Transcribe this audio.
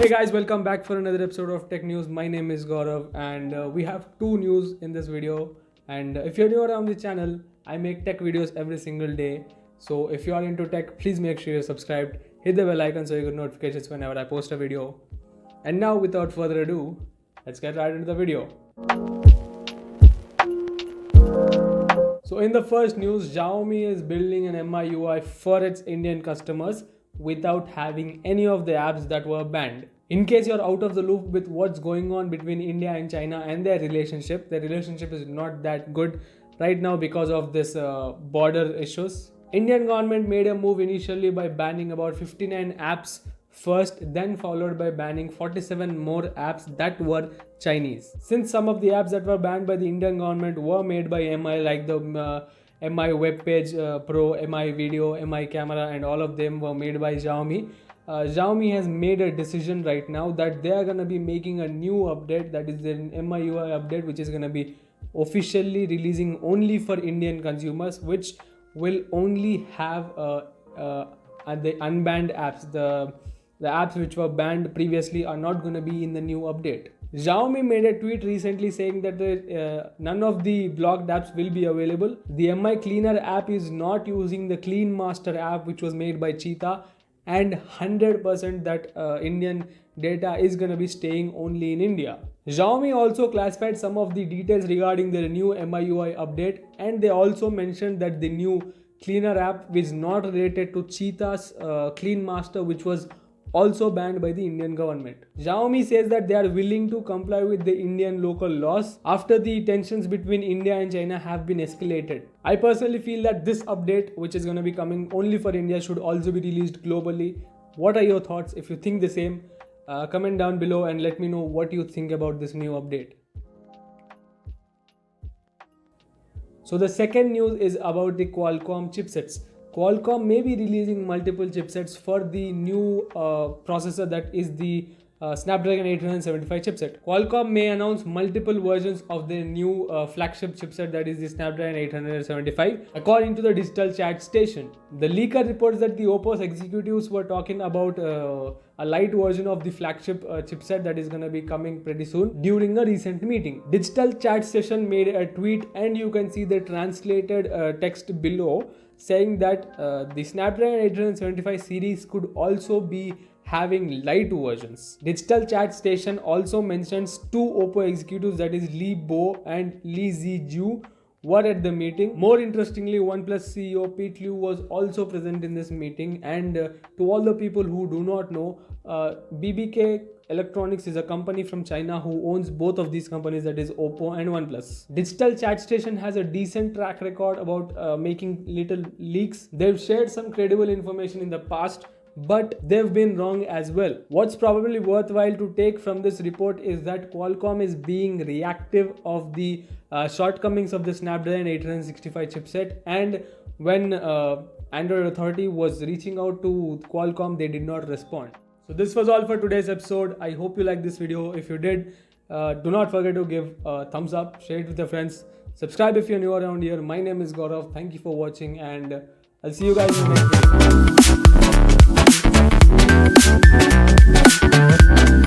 Hey guys, welcome back for another episode of Tech News. My name is Gaurav and we have two news in this video. And if you're new around the channel, I make tech videos every single day. So if you are into tech, please make sure you're subscribed. Hit the bell icon so you get notifications whenever I post a video. And now without further ado, let's get right into the video. So in the first news, Xiaomi is building an MIUI for its Indian customers without having any of the apps that were banned. In case you're out of the loop with what's going on between India and China and their relationship is not that good right now because of this border issues. Indian government made a move initially by banning about 59 apps first, then followed by banning 47 more apps that were Chinese. Since some of the apps that were banned by the Indian government were made by MI, like the MI web page pro, MI video, MI camera, and all of them were made by Xiaomi. Xiaomi has made a decision right now that they are going to be making a new update, that is an MIUI update, which is going to be officially releasing only for Indian consumers, which will only have the unbanned apps. The apps which were banned previously are not going to be in the new update. Xiaomi made a tweet recently saying that none of the blocked apps will be available. The MI Cleaner app is not using the Clean Master app which was made by Cheetah, and 100% that Indian data is going to be staying only in India. Xiaomi also classified some of the details regarding their new MIUI update, and they also mentioned that the new Cleaner app is not related to Cheetah's Clean Master, which was also banned by the Indian government. Xiaomi says that they are willing to comply with the Indian local laws after the tensions between India and China have been escalated. I personally feel that this update, which is going to be coming only for India, should also be released globally. What are your thoughts? If you think the same, comment down below and let me know what you think about this new update. So the second news is about the Qualcomm chipsets. Qualcomm may be releasing multiple chipsets for the new processor, that is the Snapdragon 875 chipset. Qualcomm may announce multiple versions of their new flagship chipset, that is the Snapdragon 875, according to the Digital Chat Station. The leaker reports that the Oppo's executives were talking about a light version of the flagship chipset that is going to be coming pretty soon during a recent meeting. Digital Chat Station made a tweet, and you can see the translated text below, saying that the Snapdragon 875 series could also be having light versions. Digital Chat Station also mentions two Oppo executives, that is Li Bo and Li Ziju, were at the meeting. More interestingly, OnePlus CEO Pete Liu was also present in this meeting, and to all the people who do not know, BBK Electronics is a company from China who owns both of these companies, that is Oppo and OnePlus. Digital Chat Station has a decent track record about making little leaks. They've shared some credible information in the past, but they've been wrong as well. What's probably worthwhile to take from this report is that Qualcomm is being reactive of the shortcomings of the Snapdragon 865 chipset, and when Android Authority was reaching out to Qualcomm, they did not respond. So this was all for today's episode. I hope you liked this video. If you did, do not forget to give a thumbs up, share it with your friends, subscribe if you're new around here. My name is Gaurav. Thank you for watching, and I'll see you guys in the next video.